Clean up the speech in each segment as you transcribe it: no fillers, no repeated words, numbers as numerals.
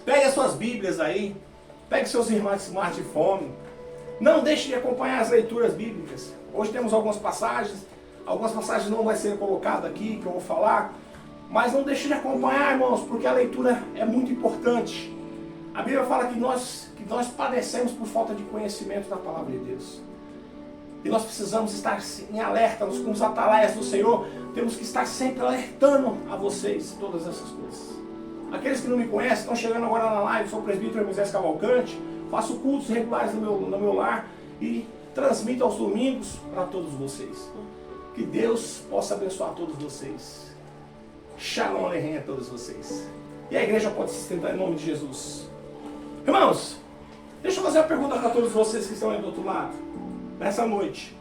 Pegue as suas Bíblias aí, pegue seus smartphones. Não deixe de acompanhar as leituras bíblicas. Hoje temos algumas passagens não vai ser colocado aqui, que eu vou falar. Mas não deixe de acompanhar, irmãos, porque a leitura é muito importante. A Bíblia fala que nós padecemos por falta de conhecimento da palavra de Deus. E nós precisamos estar em alerta, com os atalaias do Senhor. Temos que estar sempre alertando a vocês todas essas coisas. Aqueles que não me conhecem, estão chegando agora na live. Sou o presbítero Moisés Cavalcante. Faço cultos regulares no meu lar. E transmito aos domingos para todos vocês. Que Deus possa abençoar todos vocês. Shalom Aleichem a todos vocês. E a igreja pode se sustentar em nome de Jesus. Irmãos, deixa eu fazer uma pergunta para todos vocês que estão aí do outro lado. Nessa noite.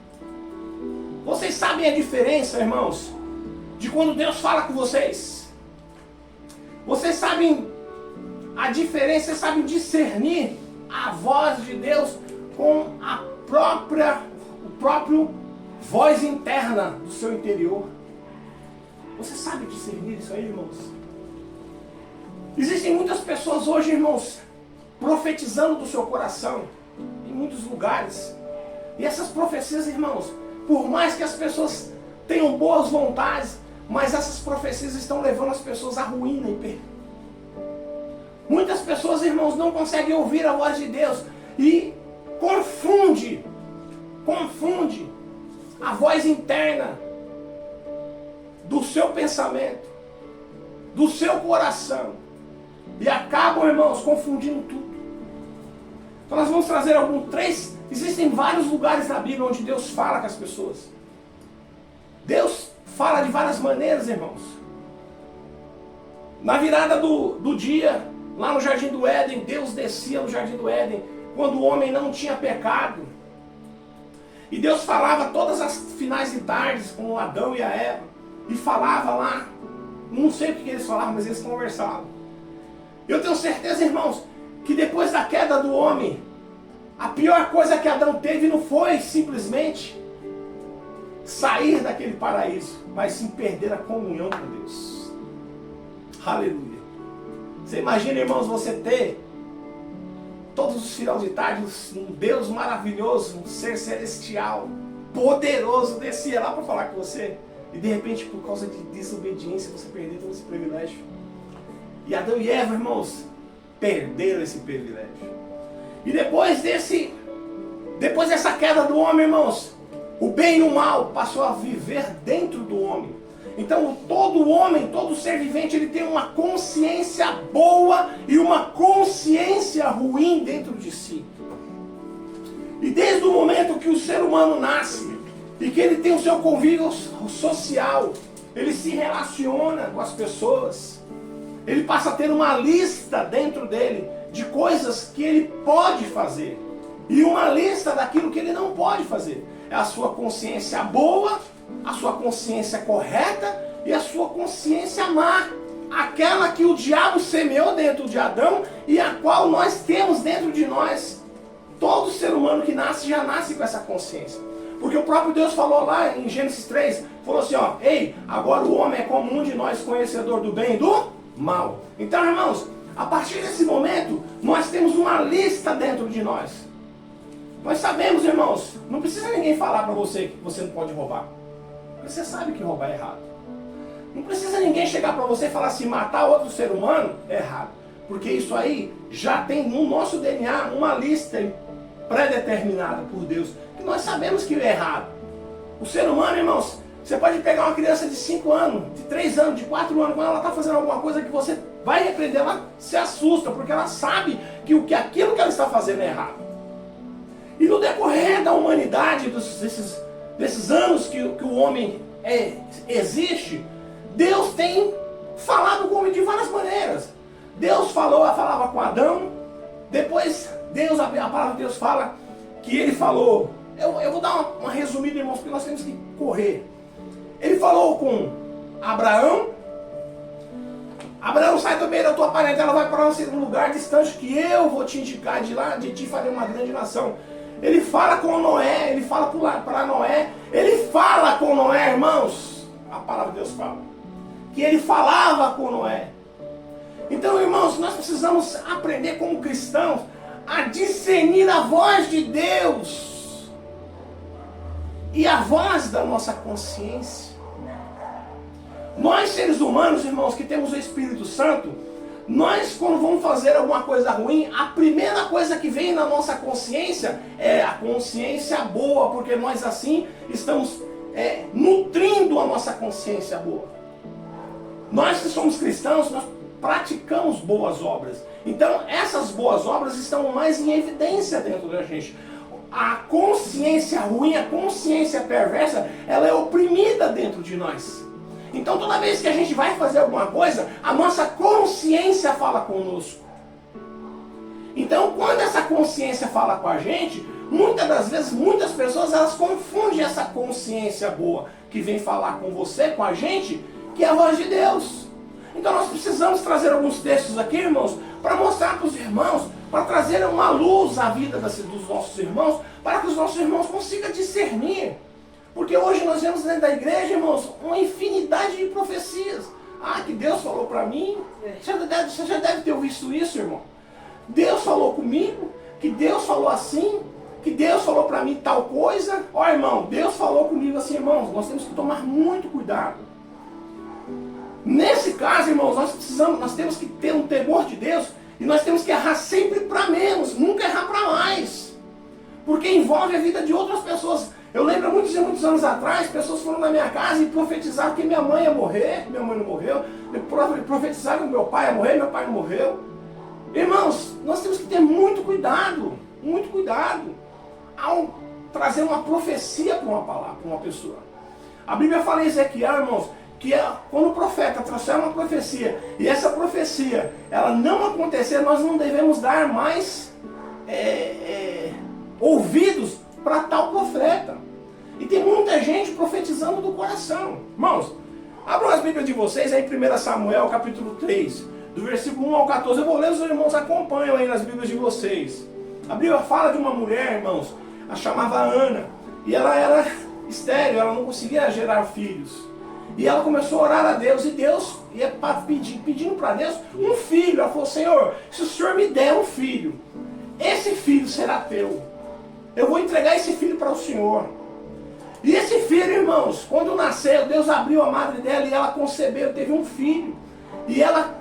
Vocês sabem a diferença, irmãos, de quando Deus fala com vocês? Vocês sabem a diferença, vocês sabem discernir a voz de Deus com a próprio voz interna do seu interior? Você sabe discernir isso aí, irmãos? Existem muitas pessoas hoje, irmãos, profetizando do seu coração em muitos lugares. E essas profecias, irmãos, por mais que as pessoas tenham boas vontades, mas essas profecias estão levando as pessoas à ruína e perda. Muitas pessoas, irmãos, não conseguem ouvir a voz de Deus e confunde a voz interna do seu pensamento, do seu coração, e acabam, irmãos, confundindo tudo. Então nós vamos trazer existem vários lugares na Bíblia onde Deus fala com as pessoas. Deus fala de várias maneiras, irmãos. Na virada do dia, lá no Jardim do Éden, Deus descia no Jardim do Éden, quando o homem não tinha pecado. E Deus falava todas as finais de tardes com Adão e a Eva. E falava lá, não sei o que eles falavam, mas eles conversavam. Eu tenho certeza, irmãos, que depois da queda do homem, a pior coisa que Adão teve não foi simplesmente sair daquele paraíso, mas sim perder a comunhão com Deus. Aleluia. Você imagina, irmãos, você ter todos os finais de tarde, um Deus maravilhoso, um ser celestial, poderoso, descia lá para falar com você. E de repente, por causa de desobediência, você perdeu todo esse privilégio. E Adão e Eva, irmãos, perderam esse privilégio. E depois dessa queda do homem, irmãos, o bem e o mal passou a viver dentro do homem. Então todo homem, todo ser vivente, ele tem uma consciência boa e uma consciência ruim dentro de si. E desde o momento que o ser humano nasce e que ele tem o seu convívio social, ele se relaciona com as pessoas, ele passa a ter uma lista dentro dele de coisas que ele pode fazer e uma lista daquilo que ele não pode fazer. É a sua consciência boa, a sua consciência correta e a sua consciência má, aquela que o diabo semeou dentro de Adão e a qual nós temos dentro de nós. Todo ser humano que nasce já nasce com essa consciência, porque o próprio Deus falou lá em Gênesis 3, falou assim, ó, ei, agora o homem é como um de nós, conhecedor do bem e do mal. Então, irmãos, a partir desse momento, nós temos uma lista dentro de nós. Nós sabemos, irmãos, não precisa ninguém falar para você que você não pode roubar. Você sabe que roubar é errado. Não precisa ninguém chegar para você e falar assim, matar outro ser humano é errado. Porque isso aí já tem no nosso DNA uma lista pré-determinada por Deus, que nós sabemos que é errado. O ser humano, irmãos, você pode pegar uma criança de 5 anos, de 3 anos, de 4 anos, quando ela está fazendo alguma coisa que você vai repreender, ela se assusta, porque ela sabe que aquilo que ela está fazendo é errado. E no decorrer da humanidade, desses anos que o homem existe, Deus tem falado com o homem de várias maneiras. Deus falava com Adão, depois a palavra de Deus fala que ele falou, eu vou dar uma resumida, irmãos, porque nós temos que correr. Ele falou com Abraão, sai do meio da tua parentela, vai para um lugar distante que eu vou te indicar, de lá de ti farei uma grande nação. Ele fala com Noé, ele fala para Noé, ele fala com Noé, irmãos, a palavra de Deus fala, que ele falava com Noé. Então, irmãos, nós precisamos aprender como cristãos a discernir a voz de Deus e a voz da nossa consciência. Nós, seres humanos, irmãos, que temos o Espírito Santo, nós, quando vamos fazer alguma coisa ruim, a primeira coisa que vem na nossa consciência é a consciência boa, porque nós assim estamos nutrindo a nossa consciência boa. Nós que somos cristãos, nós praticamos boas obras. Então, essas boas obras estão mais em evidência dentro da gente. A consciência ruim, a consciência perversa, ela é oprimida dentro de nós. Então, toda vez que a gente vai fazer alguma coisa, a nossa consciência fala conosco. Então, quando essa consciência fala com a gente, muitas das vezes, muitas pessoas, elas confundem essa consciência boa que vem falar com você, com a gente, que é a voz de Deus. Então, nós precisamos trazer alguns textos aqui, irmãos, para mostrar para os irmãos, para trazer uma luz à vida dos nossos irmãos, para que os nossos irmãos consigam discernir. Porque hoje nós vemos dentro da igreja, irmãos, uma infinidade de profecias. Ah, que Deus falou para mim. Você já deve ter visto isso, irmão. Deus falou comigo, que Deus falou assim, que Deus falou para mim tal coisa. Ó, irmão, Deus falou comigo assim, irmãos, nós temos que tomar muito cuidado. Nesse caso, irmãos, nós temos que ter um temor de Deus e nós temos que errar sempre para menos, nunca errar para mais. Porque envolve a vida de outras pessoas. Eu lembro muitos anos atrás, pessoas foram na minha casa e profetizaram que minha mãe ia morrer, minha mãe não morreu. Profetizaram que meu pai ia morrer, meu pai não morreu. Irmãos, nós temos que ter muito cuidado ao trazer uma profecia para uma palavra, para uma pessoa. A Bíblia fala em Ezequiel, irmãos, que quando o profeta trouxer uma profecia e essa profecia ela não acontecer, nós não devemos dar mais ouvidos para tal profeta. E tem muita gente profetizando do coração. Irmãos, abram as Bíblias de vocês aí, 1 Samuel capítulo 3, do versículo 1 ao 14. Eu vou ler, os irmãos acompanham aí nas Bíblias de vocês. A Bíblia fala de uma mulher, irmãos, a chamava Ana, e ela era estéril, ela não conseguia gerar filhos. E ela começou a orar a Deus, e Deus ia pedindo para Deus um filho. Ela falou: Senhor, se o Senhor me der um filho, esse filho será teu. Eu vou entregar esse filho para o Senhor. E esse filho, irmãos, quando nasceu, Deus abriu a madre dela e ela concebeu, teve um filho. E ela,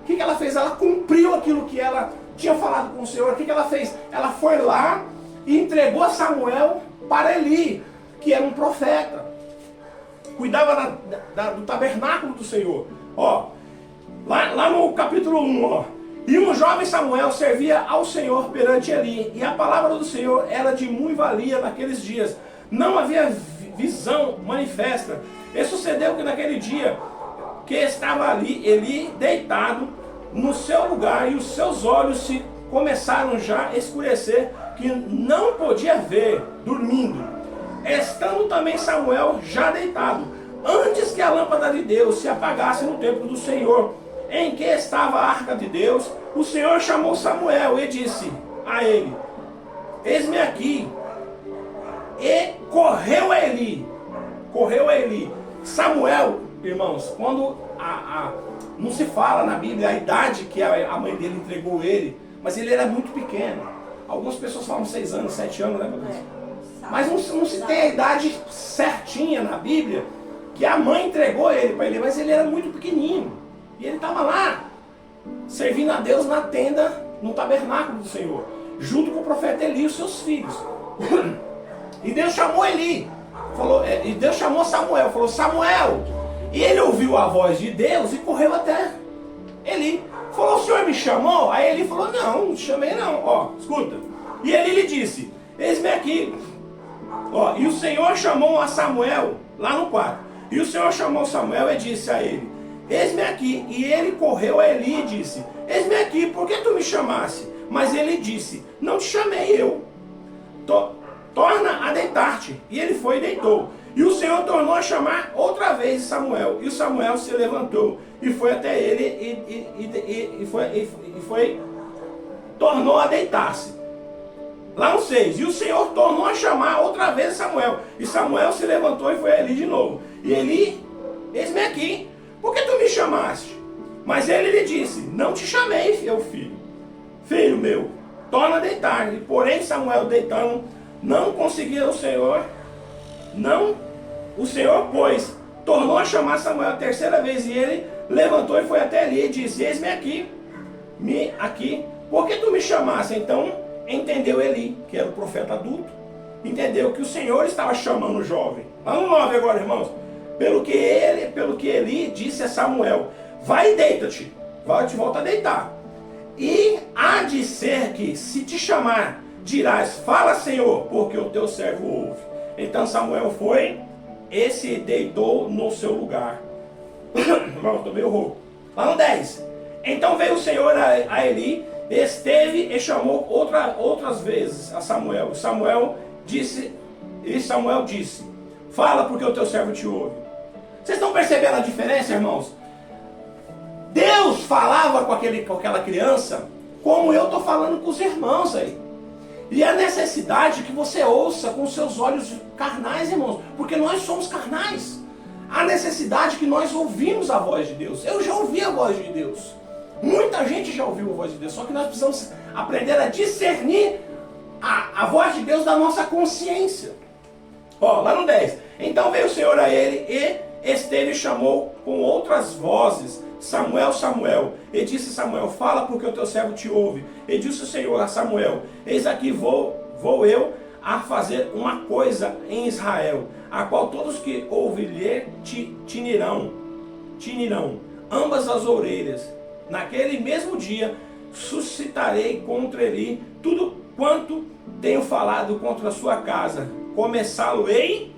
o que ela fez? Ela cumpriu aquilo que ela tinha falado com o Senhor. O que ela fez? Ela foi lá e entregou Samuel para Eli, que era um profeta. Cuidava do tabernáculo do Senhor. Ó, lá no capítulo 1, ó. E um jovem Samuel servia ao Senhor perante Eli, e a palavra do Senhor era de muito valia naqueles dias. Não havia visão manifesta. E sucedeu que naquele dia que estava ali, Eli deitado no seu lugar, e os seus olhos se começaram já a escurecer, que não podia ver, dormindo. Estando também Samuel já deitado, antes que a lâmpada de Deus se apagasse no templo do Senhor, em que estava a arca de Deus, o Senhor chamou Samuel e disse a ele: eis-me aqui. E correu a Eli. Samuel, irmãos, quando não se fala na Bíblia a idade que a mãe dele entregou ele, mas ele era muito pequeno. Algumas pessoas falam 6 anos, 7 anos, né? Mas não se tem a idade certinha na Bíblia que a mãe entregou ele para ele, mas ele era muito pequenininho. E ele estava lá, servindo a Deus na tenda, no tabernáculo do Senhor, junto com o profeta Eli e os seus filhos. E Deus chamou Eli, e Deus chamou Samuel, falou: Samuel. E ele ouviu a voz de Deus e correu até Eli. Falou: o Senhor me chamou? Aí Eli falou: não te chamei não. Ó, escuta. E Eli lhe disse: eis-me aqui. Ó, e o Senhor chamou a Samuel lá no quarto. E o Senhor chamou Samuel e disse a ele: eis-me aqui. E ele correu a Eli e disse: eis-me aqui, por que tu me chamaste? Mas ele disse: não te chamei eu. Torna a deitar-te. E ele foi e deitou. E o Senhor tornou a chamar outra vez Samuel. E o Samuel se levantou e foi até ele tornou a deitar-se. Lá no 6. E o Senhor tornou a chamar outra vez Samuel. E Samuel se levantou e foi a Eli de novo. E Eli: eis-me aqui, por que tu me chamaste? Mas ele lhe disse: não te chamei, meu filho. Filho meu, torna a deitar. Porém Samuel, deitando, não conseguia o Senhor, pois, tornou a chamar Samuel a terceira vez, e ele levantou e foi até ali e disse: eis-me aqui, por que tu me chamaste? Então entendeu Eli, que era o profeta adulto, entendeu que o Senhor estava chamando o jovem. Lá no 9 agora, irmãos. Pelo que Eli disse a Samuel: vai e deita-te, volta a deitar. E há de ser que, se te chamar, dirás: fala, Senhor, porque o teu servo ouve. Então Samuel foi e se deitou no seu lugar. Irmão, estou meio rouco. Lá no 10. Então veio o Senhor a Eli, esteve e chamou outras vezes a Samuel. Samuel disse: fala, porque o teu servo te ouve. Vocês estão percebendo a diferença, irmãos? Deus falava com aquela criança como eu estou falando com os irmãos aí. E a necessidade que você ouça com seus olhos carnais, irmãos, porque nós somos carnais. A necessidade que nós ouvimos a voz de Deus. Eu já ouvi a voz de Deus. Muita gente já ouviu a voz de Deus. Só que nós precisamos aprender a discernir a voz de Deus da nossa consciência. Ó, lá no 10. Então veio o Senhor a ele e esteve e chamou com outras vozes: Samuel, Samuel. E disse Samuel: fala, porque o teu servo te ouve. E disse o Senhor a Samuel: eis aqui vou eu a fazer uma coisa em Israel, a qual todos que ouvir tinirão ambas as orelhas. Naquele mesmo dia suscitarei contra ele tudo quanto tenho falado contra a sua casa. Começá-lo-ei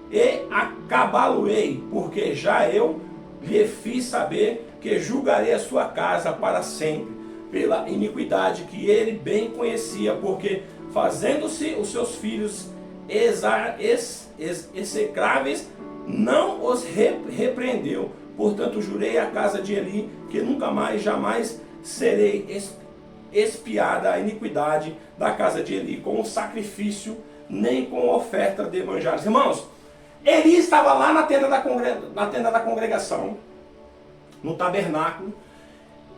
e acabá-lo-ei, porque já eu lhe fiz saber que julgarei a sua casa para sempre, pela iniquidade que ele bem conhecia, porque fazendo-se os seus filhos execráveis, não os repreendeu. Portanto, jurei à casa de Eli que nunca mais, jamais serei expiada a iniquidade da casa de Eli com o sacrifício, nem com oferta de manjares. Irmãos, Eli estava lá na tenda da congregação, no tabernáculo,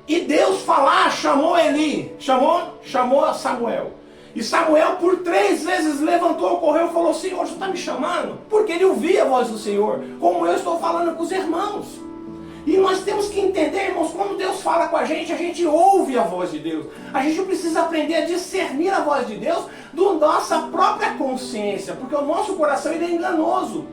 e Deus chamou Eli, chamou Samuel. E Samuel por 3 vezes levantou, correu e falou: Senhor, você está me chamando? Porque ele ouvia a voz do Senhor, como eu estou falando com os irmãos. E nós temos que entender, irmãos, quando Deus fala com a gente ouve a voz de Deus. A gente precisa aprender a discernir a voz de Deus da nossa própria consciência, porque o nosso coração ele é enganoso.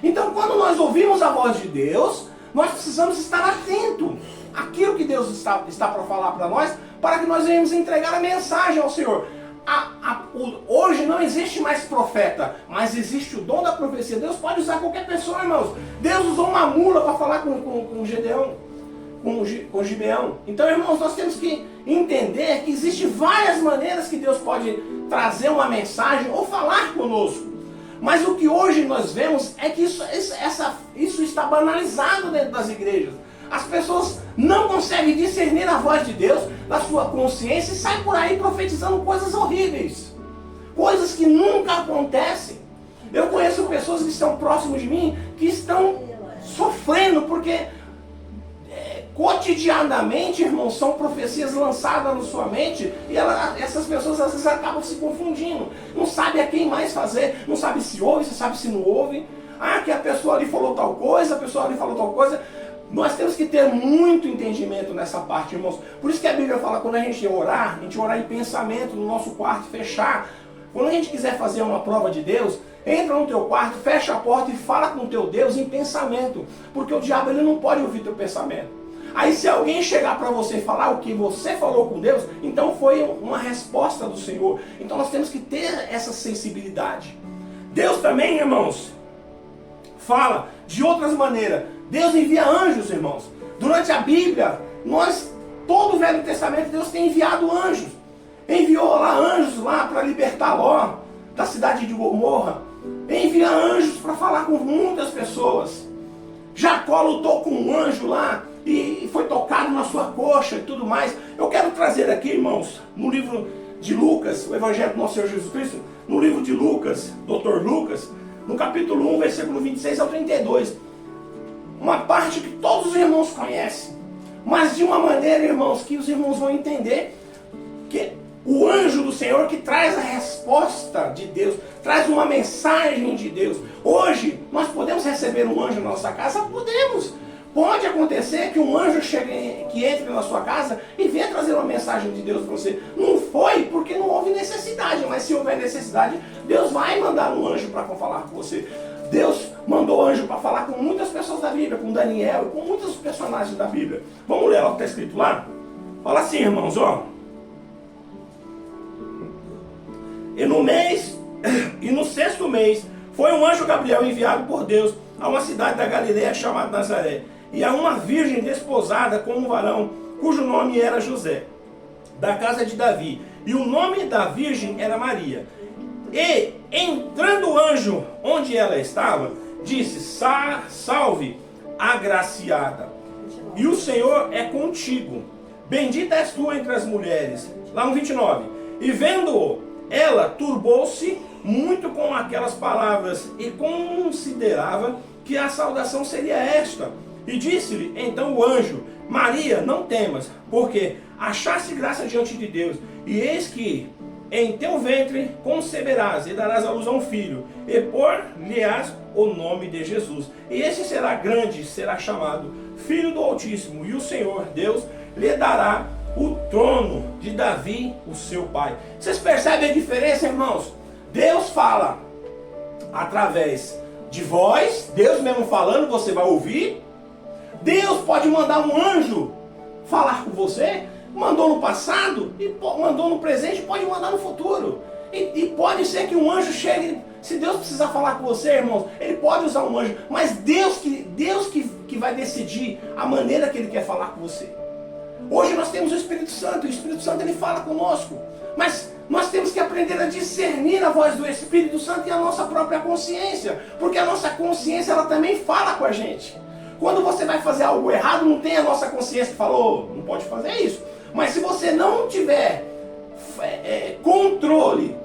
Então, quando nós ouvimos a voz de Deus, nós precisamos estar atentos àquilo que Deus está para falar para nós, para que nós venhamos entregar a mensagem ao Senhor. Hoje não existe mais profeta, mas existe o dom da profecia. Deus pode usar qualquer pessoa, irmãos. Deus usou uma mula para falar com Gedeão, com Gibeão. Então, irmãos, nós temos que entender que existem várias maneiras que Deus pode trazer uma mensagem ou falar conosco. Mas o que hoje nós vemos é que isso está banalizado dentro das igrejas. As pessoas não conseguem discernir a voz de Deus na sua consciência e saem por aí profetizando coisas horríveis. Coisas que nunca acontecem. Eu conheço pessoas que estão próximas de mim que estão sofrendo porque cotidianamente, irmãos, são profecias lançadas na sua mente e essas pessoas às vezes acabam se confundindo. Não sabe a quem mais fazer, não sabe se ouve, se sabe se não ouve. Que a pessoa ali falou tal coisa, a pessoa ali falou tal coisa. Nós temos que ter muito entendimento nessa parte, irmãos. Por isso que a Bíblia fala, quando a gente orar em pensamento no nosso quarto, fechar. Quando a gente quiser fazer uma prova de Deus, entra no teu quarto, fecha a porta e fala com o teu Deus em pensamento. Porque o diabo ele não pode ouvir teu pensamento. Aí se alguém chegar para você e falar o que você falou com Deus, então foi uma resposta do Senhor. Então nós temos que ter essa sensibilidade. Deus também, irmãos, fala de outras maneiras. Deus envia anjos, irmãos. Durante a Bíblia, todo o Velho Testamento, Deus tem enviado anjos. Enviou lá anjos para libertar Ló da cidade de Gomorra. Envia anjos para falar com muitas pessoas. Jacó lutou com um anjo lá e foi tocado na sua coxa e tudo mais. Eu quero trazer aqui, irmãos, no livro de Lucas, o Evangelho do nosso Senhor Jesus Cristo, no livro de Lucas, Dr. Lucas, no capítulo 1, versículo 26 ao 32. Uma parte que todos os irmãos conhecem. mas de uma maneira, irmãos, que os irmãos vão entender que o anjo do Senhor que traz a resposta de Deus, traz uma mensagem de Deus. Hoje, nós podemos receber um anjo na nossa casa? Podemos. Pode acontecer que um anjo chegue, que entre na sua casa e venha trazer uma mensagem de Deus para você. Não foi porque não houve necessidade, mas se houver necessidade, Deus vai mandar um anjo para falar com você. Deus mandou anjo para falar com muitas pessoas da Bíblia, com Daniel e com muitos personagens da Bíblia. Vamos ler o que está escrito lá? Fala assim, irmãos, ó. E no 6º mês, foi um anjo Gabriel enviado por Deus a uma cidade da Galileia chamada Nazaré, e a uma virgem desposada com um varão, cujo nome era José, da casa de Davi, e o nome da virgem era Maria. E, entrando o anjo onde ela estava, disse: salve, agraciada, e o Senhor é contigo, bendita és tu entre as mulheres. Lá no 29, e vendo-o, ela turbou-se muito com aquelas palavras e considerava que a saudação seria esta. E disse-lhe então o anjo: Maria, não temas, porque achaste graça diante de Deus, e eis que em teu ventre conceberás e darás à luz a um filho, e por-lhe-ás o nome de Jesus. E esse será grande, será chamado Filho do Altíssimo, e o Senhor Deus lhe dará o trono de Davi, o seu pai. Vocês percebem a diferença, irmãos? Deus fala através de voz, Deus mesmo falando, você vai ouvir. Deus pode mandar um anjo falar com você, mandou no passado, e mandou no presente, pode mandar no futuro. E pode ser que um anjo chegue, se Deus precisar falar com você, irmãos, Ele pode usar um anjo, mas Deus que vai decidir a maneira que Ele quer falar com você. Hoje nós temos o Espírito Santo, e o Espírito Santo ele fala conosco, mas nós temos que aprender a discernir a voz do Espírito Santo e a nossa própria consciência, porque a nossa consciência ela também fala com a gente. Quando você vai fazer algo errado, não tem a nossa consciência que falou, não pode fazer isso. Mas se você não tiver controle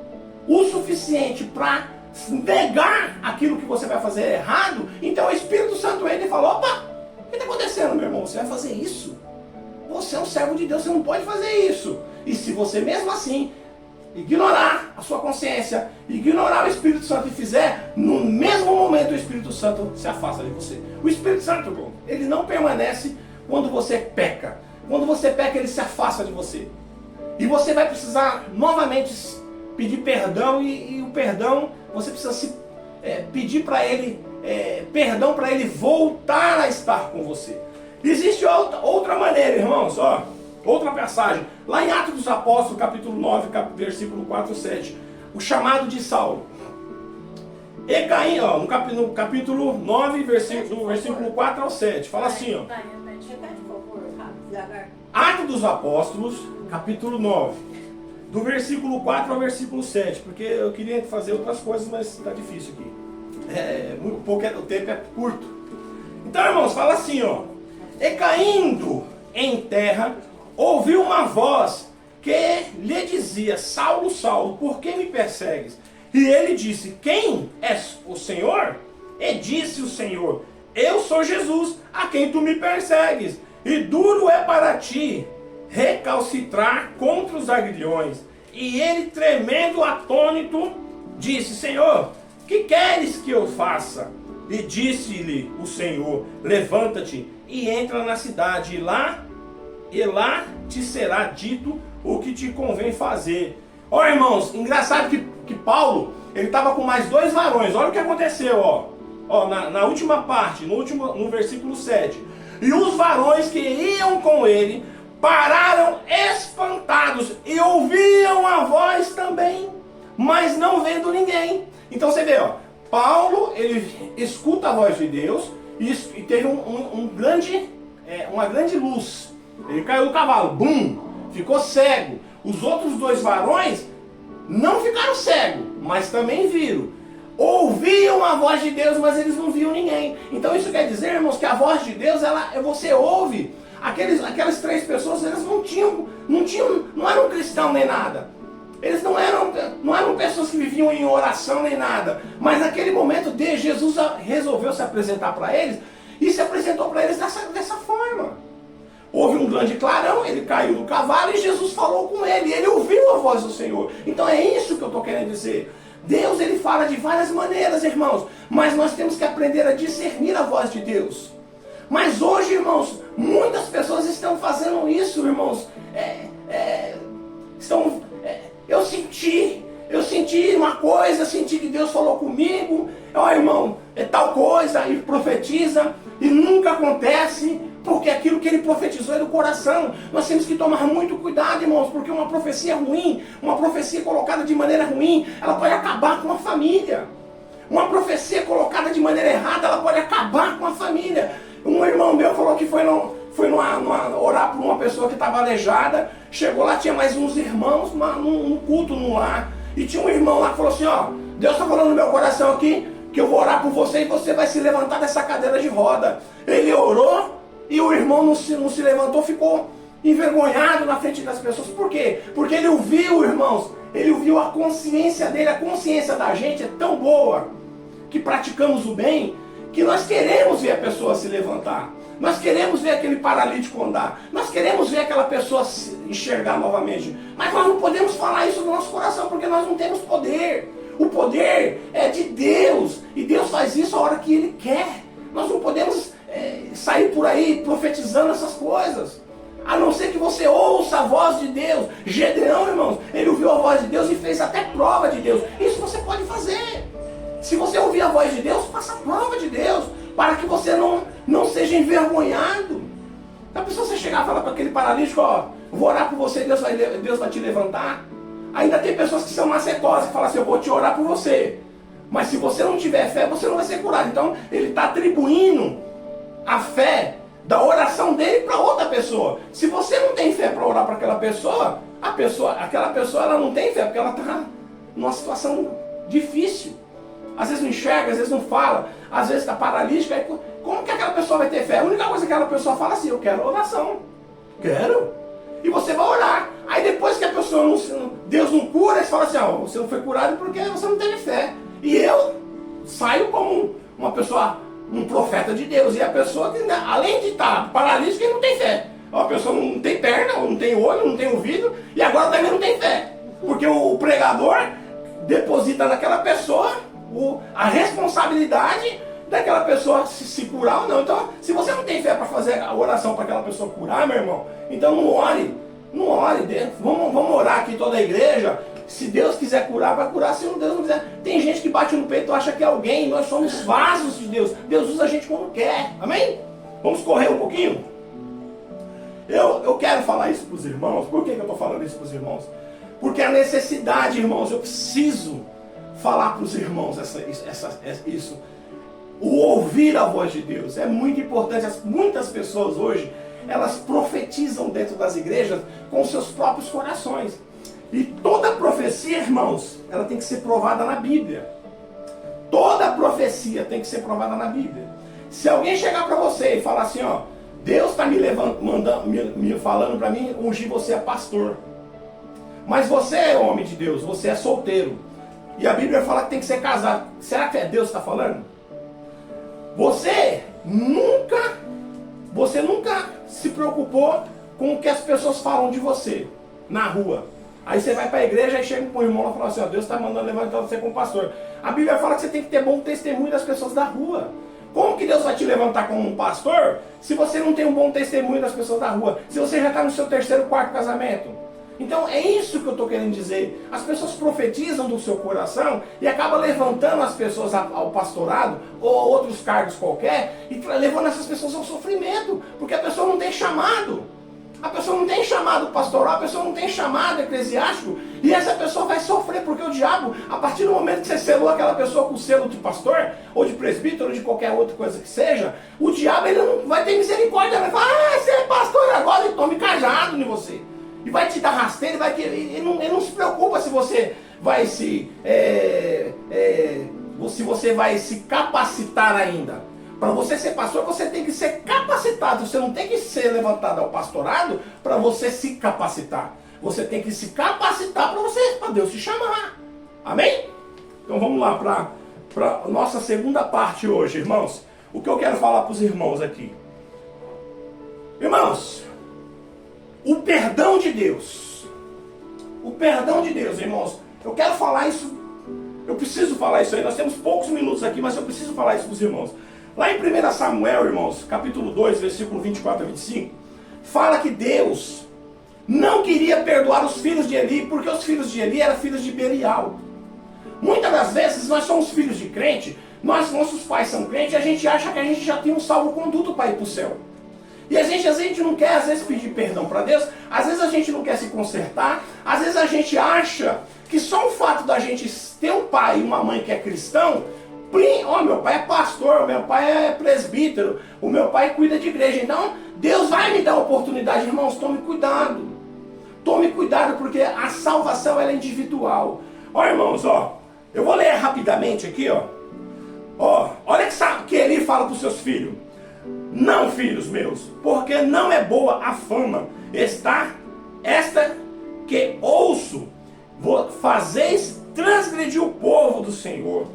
o suficiente para negar aquilo que você vai fazer errado, então o Espírito Santo entra e fala: opa, o que está acontecendo, meu irmão? Você vai fazer isso? Você é um servo de Deus, você não pode fazer isso. E se você mesmo assim ignorar a sua consciência, ignorar o Espírito Santo e fizer, no mesmo momento o Espírito Santo se afasta de você. O Espírito Santo, ele não permanece quando você peca. Quando você peca, ele se afasta de você. E você vai precisar novamente pedir perdão, e o perdão, você precisa pedir para ele perdão para ele voltar a estar com você. Existe outra maneira, irmãos, ó, outra passagem, lá em Atos dos Apóstolos, capítulo 9, versículo 4 e 7, o chamado de Saulo. E Caim, ó, no capítulo 9, do versículo 4 ao 7, fala assim, ó. Atos dos Apóstolos, capítulo 9, do versículo 4 ao versículo 7, porque eu queria fazer outras coisas, mas está difícil aqui. Muito pouco, o tempo é curto. Então, irmãos, fala assim, ó. E caindo em terra, ouviu uma voz que lhe dizia: Saulo, Saulo, por que me persegues? E ele disse: quem és o Senhor? E disse o Senhor: eu sou Jesus, a quem tu me persegues. E duro é para ti recalcitrar contra os aguilhões. E ele, tremendo, atônito, disse: Senhor, que queres que eu faça? E disse-lhe o Senhor: levanta-te e entra na cidade, e lá te será dito o que te convém fazer. Ó, irmãos, engraçado que Paulo, ele estava com mais 2 varões. Olha o que aconteceu, ó, na última parte, no versículo 7. E os varões que iam com ele pararam espantados e ouviam a voz também, mas não vendo ninguém. Então você vê, ó, Paulo, ele escuta a voz de Deus e teve uma grande luz. Ele caiu do cavalo, bum, ficou cego. Os outros 2 varões não ficaram cegos, mas também viram. Ouviam a voz de Deus, mas eles não viam ninguém. Então isso quer dizer, irmãos, que a voz de Deus, você ouve. Aquelas 3 pessoas, elas não eram cristãos nem nada. Eles não eram pessoas que viviam em oração nem nada. Mas naquele momento, Jesus resolveu se apresentar para eles, e se apresentou para eles dessa forma. houve um grande clarão, ele caiu do cavalo e Jesus falou com ele. Ele ouviu a voz do Senhor. Então é isso que eu estou querendo dizer. Deus, ele fala de várias maneiras, irmãos. Mas nós temos que aprender a discernir a voz de Deus. Mas hoje, irmãos, muitas pessoas estão fazendo isso, irmãos. Eu senti uma coisa, senti que Deus falou comigo. Irmão, é tal coisa, e profetiza, e nunca acontece, porque aquilo que ele profetizou é do coração. Nós temos que tomar muito cuidado, irmãos, porque uma profecia ruim, uma profecia colocada de maneira ruim, ela pode acabar com a família. Uma profecia colocada de maneira errada, ela pode acabar com a família. Um irmão meu falou que foi orar por uma pessoa que estava aleijada. Chegou lá, tinha mais uns irmãos num culto no lar. E tinha um irmão lá que falou assim, Deus está falando no meu coração aqui, que eu vou orar por você e você vai se levantar dessa cadeira de roda. Ele orou e o irmão não se levantou, ficou envergonhado na frente das pessoas. Por quê? Porque ele ouviu, irmãos, ele ouviu a consciência dele. A consciência da gente é tão boa que praticamos o bem, que nós queremos ver a pessoa se levantar. Nós queremos ver aquele paralítico andar. Nós queremos ver aquela pessoa se enxergar novamente. Mas nós não podemos falar isso no nosso coração, porque nós não temos poder. O poder é de Deus. E Deus faz isso a hora que Ele quer. Nós não podemos sair por aí profetizando essas coisas. A não ser que você ouça a voz de Deus. Gedeão, irmãos, ele ouviu a voz de Deus e fez até prova de Deus. Isso você pode fazer. Se você ouvir a voz de Deus, faça a prova de Deus, para que você não seja envergonhado. A pessoa, você chegar e falar para aquele paralítico, vou orar por você, Deus vai te levantar. Ainda tem pessoas que são macetosas, que falam assim, eu vou te orar por você. Mas se você não tiver fé, você não vai ser curado. Então, ele está atribuindo a fé da oração dele para outra pessoa. Se você não tem fé para orar para aquela pessoa, aquela pessoa ela não tem fé, porque ela está numa situação difícil. Às vezes não enxerga, às vezes não fala, às vezes está paralítica. Aí, como que aquela pessoa vai ter fé? A única coisa que aquela pessoa fala é assim, eu quero oração. Quero. E você vai orar. Aí depois que a pessoa Deus não cura, você fala assim, você não foi curado porque você não teve fé. E eu saio como uma pessoa, um profeta de Deus. E a pessoa, além de estar paralítica, não tem fé. A pessoa não tem perna, não tem olho, não tem ouvido, e agora também não tem fé. Porque o pregador deposita naquela pessoa a responsabilidade daquela pessoa se curar ou não. Então, se você não tem fé para fazer a oração para aquela pessoa curar, meu irmão, então não ore. Não ore. Vamos orar aqui toda a igreja. Se Deus quiser curar, vai curar. Se Deus não quiser. Tem gente que bate no peito e acha que é alguém. Nós somos vasos de Deus. Deus usa a gente como quer. Amém? Vamos correr um pouquinho? Eu quero falar isso para os irmãos. Por que eu estou falando isso para os irmãos? Porque a necessidade, irmãos, eu preciso falar para os irmãos isso. O ouvir a voz de Deus é muito importante. Muitas pessoas hoje, elas profetizam dentro das igrejas com seus próprios corações. E toda profecia, irmãos, ela tem que ser provada na Bíblia. Toda profecia tem que ser provada na Bíblia. Se alguém chegar para você e falar assim, Deus está me falando para mim ungir você a pastor. Mas você é homem de Deus, você é solteiro. E a Bíblia fala que tem que ser casado. Será que é Deus que está falando? Você nunca se preocupou com o que as pessoas falam de você na rua. Aí você vai para a igreja e chega com o irmão e fala assim, Deus está mandando levantar você como pastor. A Bíblia fala que você tem que ter bom testemunho das pessoas da rua. Como que Deus vai te levantar como um pastor se você não tem um bom testemunho das pessoas da rua? Se você já está no seu terceiro, quarto casamento? Então é isso que eu estou querendo dizer. As pessoas profetizam do seu coração e acabam levantando as pessoas ao pastorado ou a outros cargos qualquer e levando essas pessoas ao sofrimento, porque a pessoa não tem chamado. A pessoa não tem chamado pastoral, a pessoa não tem chamado eclesiástico, e essa pessoa vai sofrer, porque o diabo, a partir do momento que você selou aquela pessoa com o selo de pastor, ou de presbítero, ou de qualquer outra coisa que seja, o diabo ele não vai ter misericórdia, vai falar, você é pastor agora, e tome cajado em você. E vai te dar rasteiro, ele não se preocupa se você vai se você vai se capacitar ainda. Para você ser pastor, você tem que ser capacitado. Você não tem que ser levantado ao pastorado para você se capacitar. Você tem que se capacitar para Deus te chamar. Amém? Então vamos lá para a nossa segunda parte hoje, irmãos. O que eu quero falar para os irmãos aqui. Irmãos, o perdão de Deus. O perdão de Deus, irmãos. Eu quero falar isso, eu preciso falar isso aí. Nós temos poucos minutos aqui, mas eu preciso falar isso para os irmãos. Lá em 1 Samuel, irmãos, capítulo 2, versículo 24 a 25, fala que Deus não queria perdoar os filhos de Eli, porque os filhos de Eli eram filhos de Belial. Muitas das vezes nós somos filhos de crente, nossos pais são crentes, e a gente acha que a gente já tem um salvo-conduto para ir para o céu. E às vezes não quer, às vezes, pedir perdão para Deus, às vezes a gente não quer se consertar, às vezes a gente acha que só o fato da gente ter um pai e uma mãe que é cristão, meu pai é pastor, meu pai é presbítero, o meu pai cuida de igreja, então Deus vai me dar a oportunidade. Irmãos, tome cuidado. Tome cuidado, porque a salvação ela é individual. Irmãos, eu vou ler rapidamente aqui, olha que Eli fala para os seus filhos. Não, filhos meus, porque não é boa a fama esta que ouço, fazeis transgredir o povo do Senhor.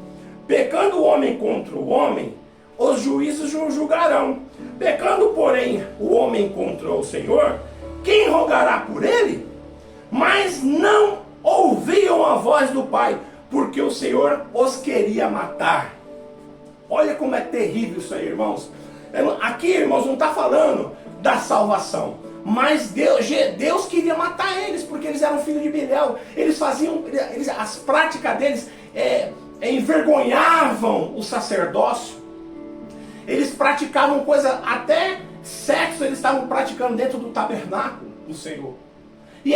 Pecando o homem contra o homem, os juízes o julgarão. Pecando, porém, o homem contra o Senhor, quem rogará por ele? Mas não ouviam a voz do Pai, porque o Senhor os queria matar. Olha como é terrível isso aí, irmãos. Aqui, irmãos, não está falando da salvação, mas Deus queria matar eles, porque eles eram filhos de Belial. Eles faziam, as práticas deles envergonhavam o sacerdócio. Eles praticavam coisa, até sexo eles estavam praticando dentro do tabernáculo do Senhor. E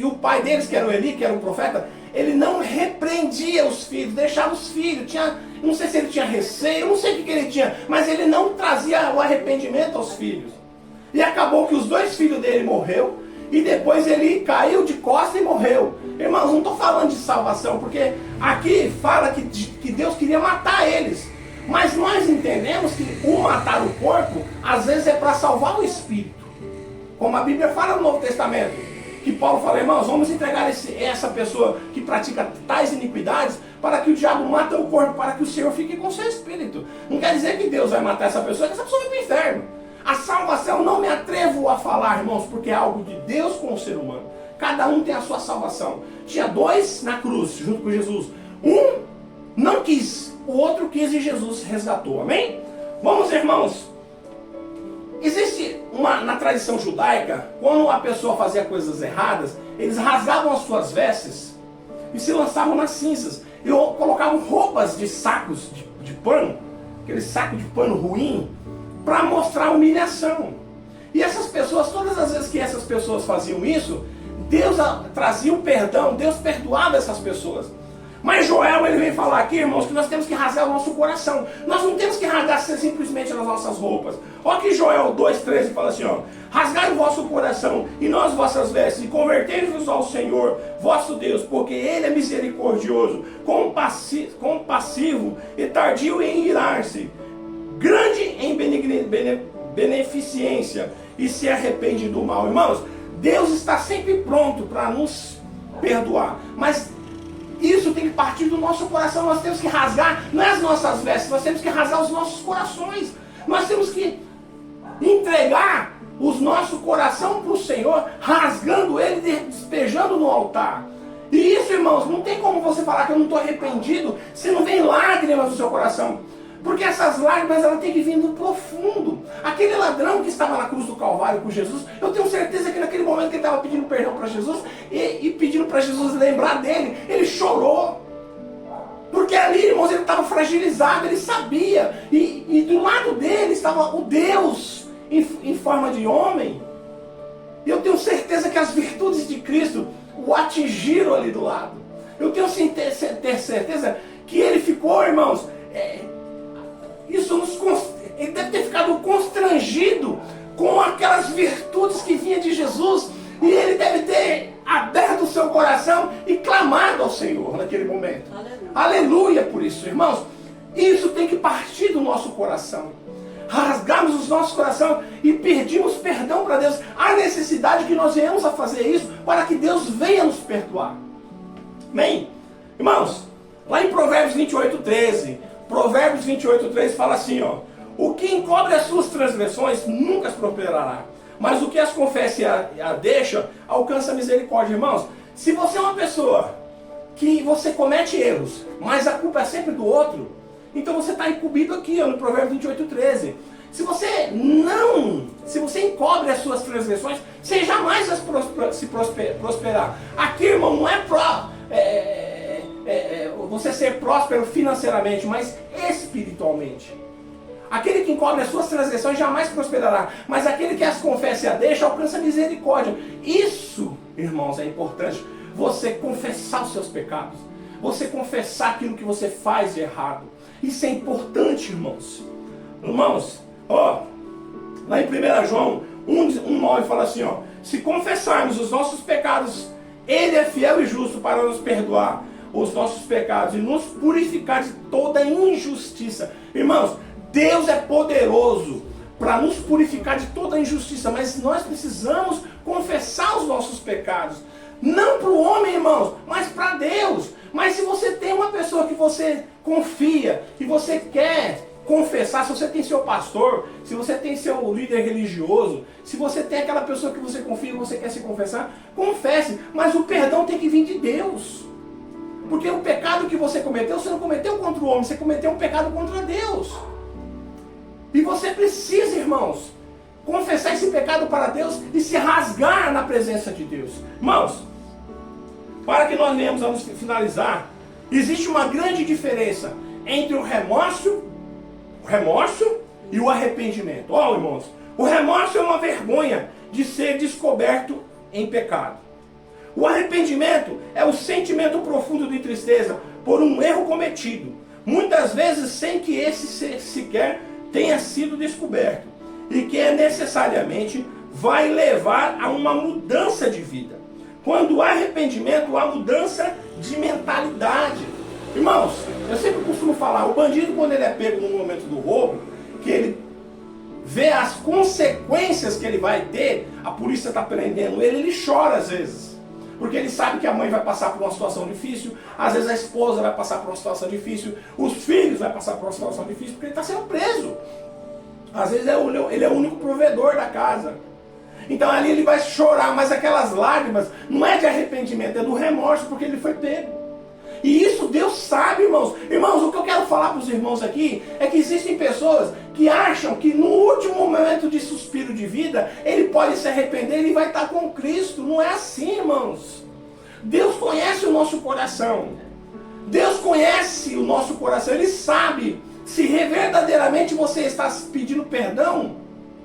o pai deles, que era o Eli, que era o profeta, ele não repreendia os filhos, deixava os filhos, não sei se ele tinha receio, não sei o que ele tinha, mas ele não trazia o arrependimento aos filhos. E acabou que os 2 filhos dele morreu, e depois ele caiu de costas e morreu. Irmãos, não estou falando de salvação, porque aqui fala que Deus queria matar eles. Mas nós entendemos que o matar o corpo, às vezes é para salvar o espírito. Como a Bíblia fala no Novo Testamento. Que Paulo fala, irmãos, vamos entregar essa pessoa que pratica tais iniquidades para que o diabo mate o corpo, para que o Senhor fique com seu espírito. Não quer dizer que Deus vai matar essa pessoa, que essa pessoa vai para o inferno. A salvação não me atrevo a falar, irmãos, porque é algo de Deus com o ser humano. Cada um tem a sua salvação. Tinha 2 na cruz, junto com Jesus. Um não quis, o outro quis e Jesus resgatou. Amém? Vamos, irmãos. Existe na tradição judaica, quando a pessoa fazia coisas erradas, eles rasgavam as suas vestes e se lançavam nas cinzas. E colocavam roupas de sacos de pano, aquele saco de pano ruim, para mostrar humilhação. E essas pessoas, todas as vezes que essas pessoas faziam isso, Deus trazia o perdão, Deus perdoava essas pessoas. Mas Joel, ele vem falar aqui, irmãos, que nós temos que rasgar o nosso coração. Nós não temos que rasgar simplesmente as nossas roupas. Olha que Joel 2,13 fala assim, rasgai o vosso coração e não as vossas vestes, e convertei-vos ao Senhor, vosso Deus, porque Ele é misericordioso, compassivo e tardio em irar-se, grande em beneficência, e se arrepende do mal. Irmãos, Deus está sempre pronto para nos perdoar, mas isso tem que partir do nosso coração. Nós temos que rasgar, não é as nossas vestes, nós temos que rasgar os nossos corações. Nós temos que entregar o nosso coração para o Senhor, rasgando ele e despejando no altar. E isso, irmãos, não tem como você falar que eu não estou arrependido se não vem lágrimas no seu coração. Porque essas lágrimas, elas têm que vir do profundo. Aquele ladrão que estava na cruz do Calvário com Jesus, eu tenho certeza que naquele momento que ele estava pedindo perdão para Jesus e pedindo para Jesus lembrar dele, ele chorou. Porque ali, irmãos, ele estava fragilizado, ele sabia. E do lado dele estava o Deus em forma de homem. E eu tenho certeza que as virtudes de Cristo o atingiram ali do lado. Eu tenho certeza que ele ficou, irmãos... ele deve ter ficado constrangido com aquelas virtudes que vinha de Jesus, e ele deve ter aberto o seu coração e clamado ao Senhor naquele momento. Aleluia por isso, irmãos. Isso tem que partir do nosso coração. Rasgamos os nossos corações e pedimos perdão para Deus. Há necessidade que nós venhamos a fazer isso para que Deus venha nos perdoar. Amém? Irmãos, lá em Provérbios 28:13, Provérbios 28:13 fala assim, o que encobre as suas transgressões nunca prosperará, Mas o que as confessa e a deixa, alcança a misericórdia. Irmãos, se você é uma pessoa que você comete erros, mas a culpa é sempre do outro, então você está incumbido aqui, ó, no Provérbio 28:13. Se você encobre as suas transgressões, você jamais vai se prosperar. Aqui, irmão, não é você ser próspero financeiramente, mas espiritualmente. Aquele que encobre as suas transgressões jamais prosperará, mas aquele que as confessa e a deixa alcança misericórdia. Isso, irmãos, é importante. Você confessar os seus pecados, você confessar aquilo que você faz de errado. Isso é importante, irmãos. Irmãos, ó, lá em 1 João 1:9 fala assim, ó: se confessarmos os nossos pecados, Ele é fiel e justo para nos perdoar os nossos pecados e nos purificar de toda injustiça. Irmãos, Deus é poderoso para nos purificar de toda injustiça, mas nós precisamos confessar os nossos pecados. Não para o homem, irmãos, mas para Deus. Mas se você tem uma pessoa que você confia, que você quer confessar, se você tem seu pastor, se você tem seu líder religioso, se você tem aquela pessoa que você confia e você quer se confessar, confesse. Mas o perdão tem que vir de Deus. Porque o pecado que você não cometeu contra o homem, você cometeu um pecado contra Deus. E você precisa, irmãos, confessar esse pecado para Deus e se rasgar na presença de Deus. Irmãos, para que nós venhamos a nos finalizar, existe uma grande diferença entre o remorso e o arrependimento. Ó, irmãos, o remorso é uma vergonha de ser descoberto em pecado. O arrependimento é o sentimento profundo de tristeza por um erro cometido, muitas vezes sem que esse sequer tenha sido descoberto, e que necessariamente vai levar a uma mudança de vida. Quando há arrependimento, há mudança de mentalidade. Irmãos, eu sempre costumo falar, o bandido, quando ele é pego no momento do roubo, que ele vê as consequências que ele vai ter, a polícia está prendendo ele chora às vezes. Porque ele sabe que a mãe vai passar por uma situação difícil, às vezes a esposa vai passar por uma situação difícil, os filhos vão passar por uma situação difícil, porque ele está sendo preso. Às vezes ele é o único provedor da casa. Então ali ele vai chorar, mas aquelas lágrimas não é de arrependimento, é do remorso, porque ele foi pego. E isso Deus sabe, irmãos. Irmãos, o que eu quero falar para os irmãos aqui é que existem pessoas que acham que no último momento de suspiro de vida, ele pode se arrepender e ele vai estar com Cristo. Não é assim, irmãos. Deus conhece o nosso coração. Deus conhece o nosso coração. Ele sabe se verdadeiramente você está pedindo perdão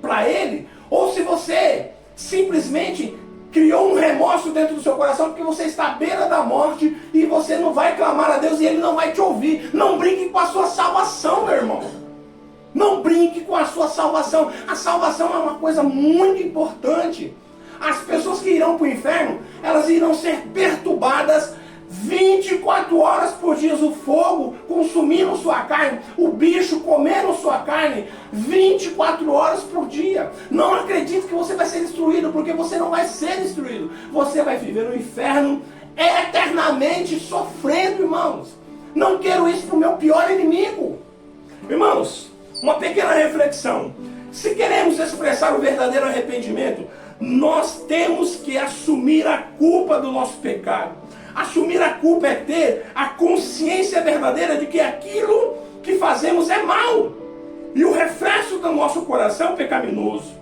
para Ele, ou se você simplesmente criou um remorso dentro do seu coração porque você está à beira da morte e você não vai clamar a Deus e Ele não vai te ouvir. Não brinque com a sua salvação, meu irmão. Não brinque com a sua salvação. A salvação é uma coisa muito importante. As pessoas que irão para o inferno, elas irão ser perturbadas 24 horas por dia, o fogo consumindo sua carne, o bicho comendo sua carne, 24 horas por dia. Não acredite que você vai ser destruído, porque você não vai ser destruído. Você vai viver no inferno eternamente sofrendo, irmãos. Não quero isso para o meu pior inimigo. Irmãos, uma pequena reflexão. Se queremos expressar o verdadeiro arrependimento, nós temos que assumir a culpa do nosso pecado. Assumir a culpa é ter a consciência verdadeira de que aquilo que fazemos é mal. E o reflexo do nosso coração pecaminoso.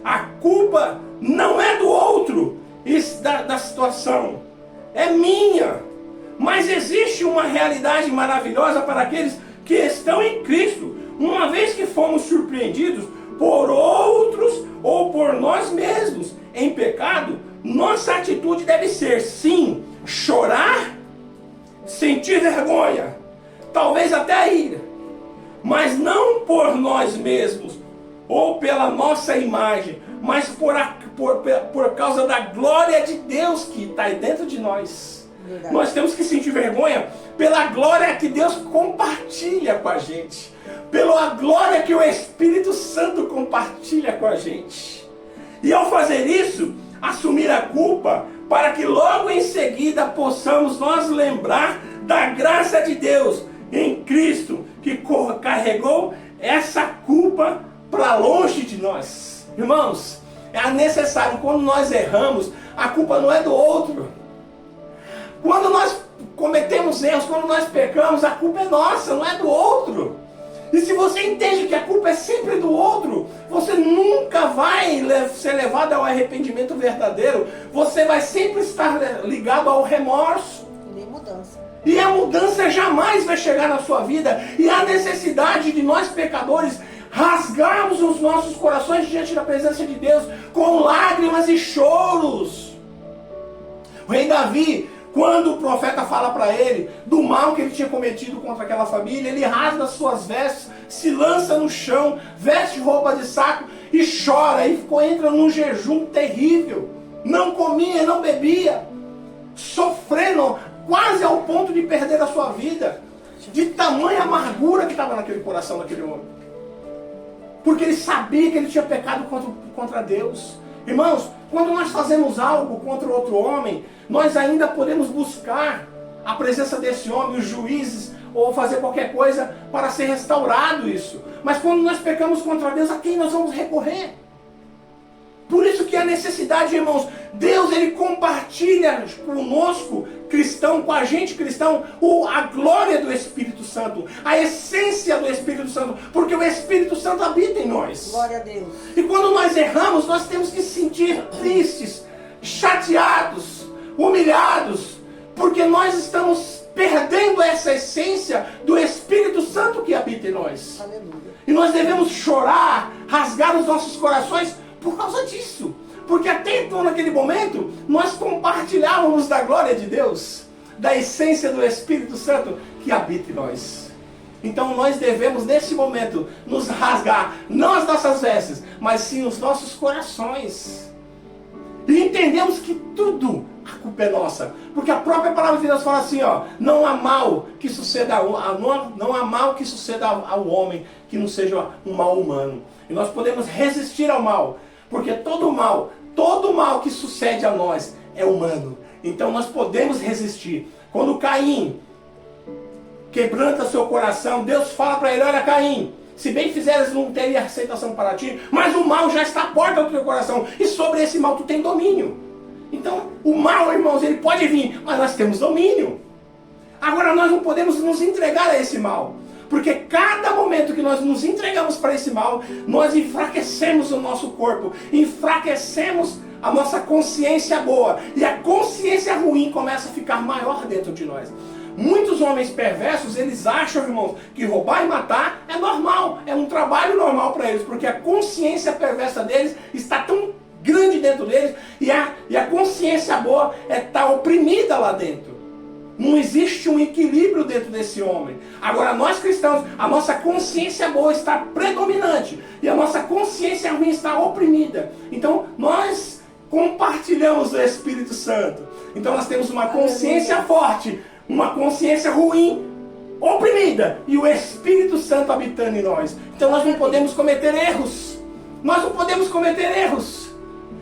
A culpa não é do outro, da situação. É minha. Mas existe uma realidade maravilhosa para aqueles que estão em Cristo. Uma vez que fomos surpreendidos por outros ou por nós mesmos em pecado, nossa atitude deve ser, sim, chorar, sentir vergonha, talvez até a ira, mas não por nós mesmos ou pela nossa imagem, mas por causa da glória de Deus que está aí dentro de nós. Verdade. Nós temos que sentir vergonha pela glória que Deus compartilha com a gente, pela glória que o Espírito Santo compartilha com a gente. E ao fazer isso, assumir a culpa, para que logo em seguida possamos nós lembrar da graça de Deus em Cristo, que carregou essa culpa para longe de nós. Irmãos, é necessário, quando nós erramos, a culpa não é do outro. Quando nós cometemos erros, quando nós pecamos, a culpa é nossa, não é do outro. E se você entende que a culpa é sempre do outro, você nunca vai ser levado ao arrependimento verdadeiro. Você vai sempre estar ligado ao remorso. E nem mudança. E a mudança jamais vai chegar na sua vida. E a necessidade de nós pecadores rasgarmos os nossos corações diante da presença de Deus com lágrimas e choros. O rei Davi, quando o profeta fala para ele do mal que ele tinha cometido contra aquela família, ele rasga as suas vestes, se lança no chão, veste roupa de saco e chora. E entra num jejum terrível. Não comia, não bebia, sofrendo quase ao ponto de perder a sua vida, de tamanha amargura que estava naquele coração daquele homem. Porque ele sabia que ele tinha pecado contra Deus. Irmãos, quando nós fazemos algo contra outro homem, nós ainda podemos buscar a presença desse homem, os juízes, ou fazer qualquer coisa para ser restaurado isso. Mas quando nós pecamos contra Deus, a quem nós vamos recorrer? Por isso que a necessidade, irmãos, Deus ele compartilha conosco, cristão, com a gente cristão, a glória do Espírito Santo, a essência do Espírito Santo, porque o Espírito Santo habita em nós. Glória a Deus. E quando nós erramos, nós temos que se sentir tristes, chateados, humilhados, porque nós estamos perdendo essa essência do Espírito Santo que habita em nós. Aleluia. E nós devemos chorar, rasgar os nossos corações por causa disso. Porque até então, naquele momento, nós compartilhávamos da glória de Deus, da essência do Espírito Santo que habita em nós. Então nós devemos, nesse momento, nos rasgar, não as nossas vestes, mas sim os nossos corações. E entendemos que tudo, a culpa é nossa. Porque a própria palavra de Deus fala assim, ó, não há mal que suceda não há mal que suceda ao homem que não seja um mal humano. E nós podemos resistir ao mal, porque todo mal que sucede a nós é humano. Então nós podemos resistir. Quando Caim quebranta seu coração, Deus fala para ele, olha Caim, se bem fizeres não teria aceitação para ti, mas o mal já está à porta do teu coração, e sobre esse mal tu tem domínio. Então o mal, irmãos, ele pode vir, mas nós temos domínio. Agora nós não podemos nos entregar a esse mal, porque cada momento que nós nos entregamos para esse mal, nós enfraquecemos o nosso corpo, enfraquecemos a nossa consciência boa, e a consciência ruim começa a ficar maior dentro de nós. Muitos homens perversos, eles acham, irmãos, que roubar e matar é normal, é um trabalho normal para eles, porque a consciência perversa deles está tão grande dentro deles, e a consciência boa está oprimida lá dentro. Não existe um equilíbrio dentro desse homem. Agora nós cristãos, a nossa consciência boa está predominante, e a nossa consciência ruim está oprimida. Então nós compartilhamos o Espírito Santo. Então nós temos uma consciência forte, uma consciência ruim, oprimida, e o Espírito Santo habitando em nós. Então nós não podemos cometer erros. Nós não podemos cometer erros.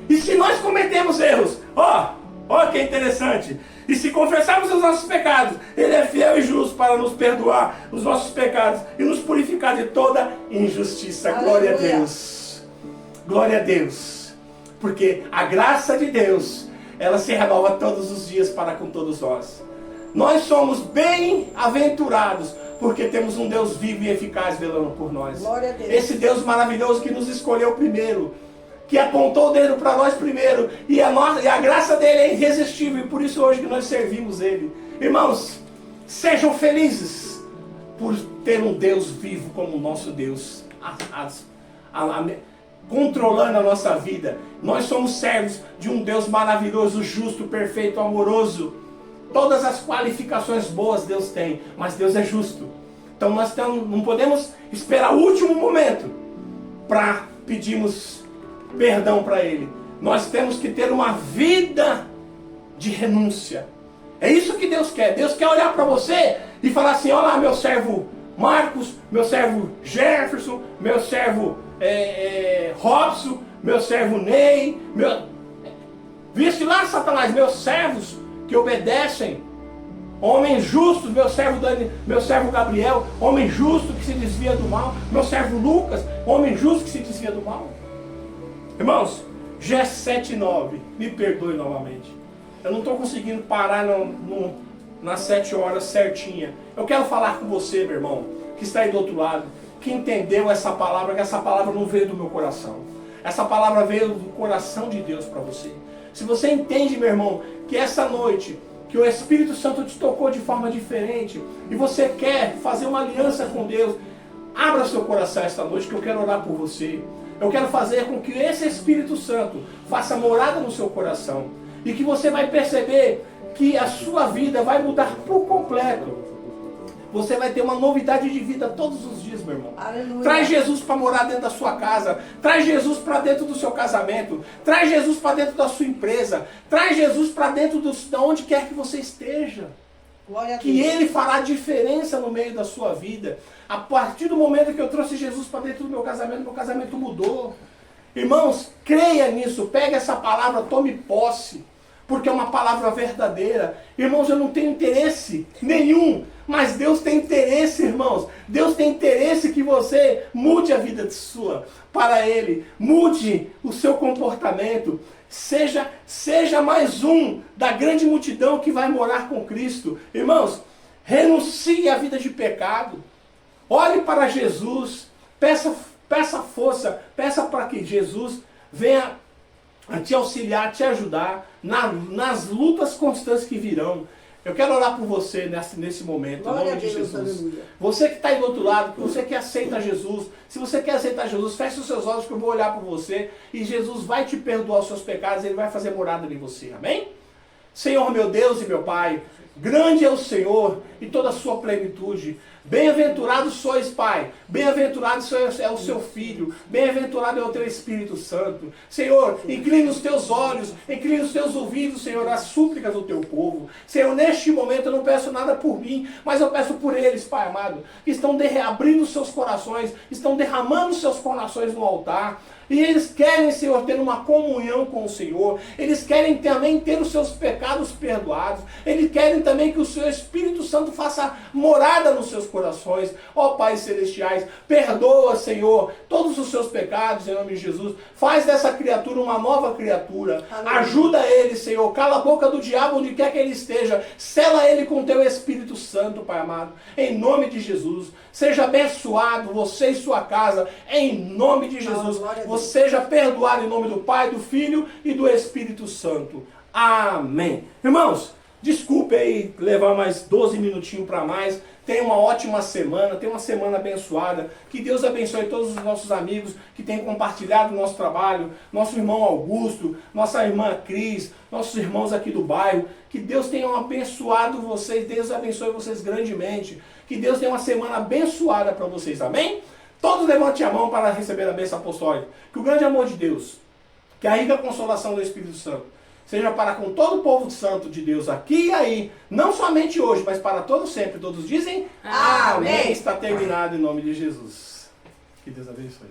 E se nós cometemos erros, ó que interessante. E se confessarmos os nossos pecados, Ele é fiel e justo para nos perdoar os nossos pecados e nos purificar de toda injustiça. Aleluia. Glória a Deus. Glória a Deus. Porque a graça de Deus, ela se renova todos os dias para com todos nós. Nós somos bem-aventurados, porque temos um Deus vivo e eficaz velando por nós. Glória a Deus. Esse Deus maravilhoso que nos escolheu primeiro, que apontou o dedo para nós primeiro, e a graça dele é irresistível, e por isso hoje que nós servimos ele. Irmãos, sejam felizes por ter um Deus vivo como o nosso Deus, controlando a nossa vida. Nós somos servos de um Deus maravilhoso, justo, perfeito, amoroso. Todas as qualificações boas Deus tem, mas Deus é justo. Então nós não podemos esperar o último momento para pedirmos perdão para Ele. Nós temos que ter uma vida de renúncia. É isso que Deus quer. Deus quer olhar para você e falar assim, olha lá meu servo Marcos, meu servo Jefferson, meu servo Robson, meu servo Ney, viste lá, Satanás, meus servos que obedecem, homens justos, meu servo Gabriel, homem justo que se desvia do mal, meu servo Lucas, homem justo que se desvia do mal. Irmãos, G79, me perdoe novamente. Eu não estou conseguindo parar nas 7 horas certinha. Eu quero falar com você, meu irmão, que está aí do outro lado, que entendeu essa palavra, que essa palavra não veio do meu coração. Essa palavra veio do coração de Deus para você. Se você entende, meu irmão, que essa noite, que o Espírito Santo te tocou de forma diferente, e você quer fazer uma aliança com Deus, abra seu coração esta noite, que eu quero orar por você. Eu quero fazer com que esse Espírito Santo faça morada no seu coração. E que você vai perceber que a sua vida vai mudar por completo. Você vai ter uma novidade de vida todos os dias, meu irmão. Aleluia. Traz Jesus para morar dentro da sua casa. Traz Jesus para dentro do seu casamento. Traz Jesus para dentro da sua empresa. Traz Jesus para dentro de onde quer que você esteja. Glória a Deus. Que Ele fará diferença no meio da sua vida. A partir do momento que eu trouxe Jesus para dentro do meu casamento mudou. Irmãos, creia nisso. Pega essa palavra, tome posse. Porque é uma palavra verdadeira. Irmãos, eu não tenho interesse nenhum. Mas Deus tem interesse, irmãos. Deus tem interesse que você mude a vida sua para Ele. Mude o seu comportamento. Seja mais um da grande multidão que vai morar com Cristo. Irmãos, renuncie à vida de pecado. Olhe para Jesus. Peça força. Peça para que Jesus venha a te auxiliar, te ajudar nas lutas constantes que virão. Eu quero orar por você nesse momento, em nome de Jesus. Aleluia. Você que está aí do outro lado, você que aceita Jesus, se você quer aceitar Jesus, feche os seus olhos que eu vou olhar por você e Jesus vai te perdoar os seus pecados, Ele vai fazer morada em você, amém? Senhor meu Deus e meu Pai, grande é o Senhor e toda a sua plenitude. Bem-aventurado sois, Pai. Bem-aventurado é o seu Filho. Bem-aventurado é o teu Espírito Santo. Senhor, inclina os teus olhos, inclina os teus ouvidos, Senhor, às súplicas do teu povo. Senhor, neste momento eu não peço nada por mim, mas eu peço por eles, Pai amado, que estão abrindo seus corações, estão derramando seus corações no altar. E eles querem, Senhor, ter uma comunhão com o Senhor. Eles querem também ter os seus pecados perdoados. Eles querem também que o seu Espírito Santo faça morada nos seus corações. Ó Pai Celestiais, perdoa, Senhor, todos os seus pecados em nome de Jesus. Faz dessa criatura uma nova criatura. Aleluia. Ajuda ele, Senhor. Cala a boca do diabo onde quer que ele esteja. Sela ele com teu Espírito Santo, Pai amado. Em nome de Jesus. Seja abençoado, você e sua casa. Em nome de Jesus. Você seja perdoado em nome do Pai, do Filho e do Espírito Santo. Amém. Irmãos, desculpe aí levar mais 12 minutinhos para mais. Tenha uma ótima semana, tenha uma semana abençoada. Que Deus abençoe todos os nossos amigos que têm compartilhado o nosso trabalho. Nosso irmão Augusto, nossa irmã Cris, nossos irmãos aqui do bairro. Que Deus tenha abençoado vocês, Deus abençoe vocês grandemente. Que Deus tenha uma semana abençoada para vocês, amém? Todos levante a mão para receber a bênção apostólica. Que o grande amor de Deus, que a rica consolação do Espírito Santo, seja para com todo o povo santo de Deus aqui e aí, não somente hoje, mas para todos sempre. Todos dizem amém. Está terminado em nome de Jesus. Que Deus abençoe.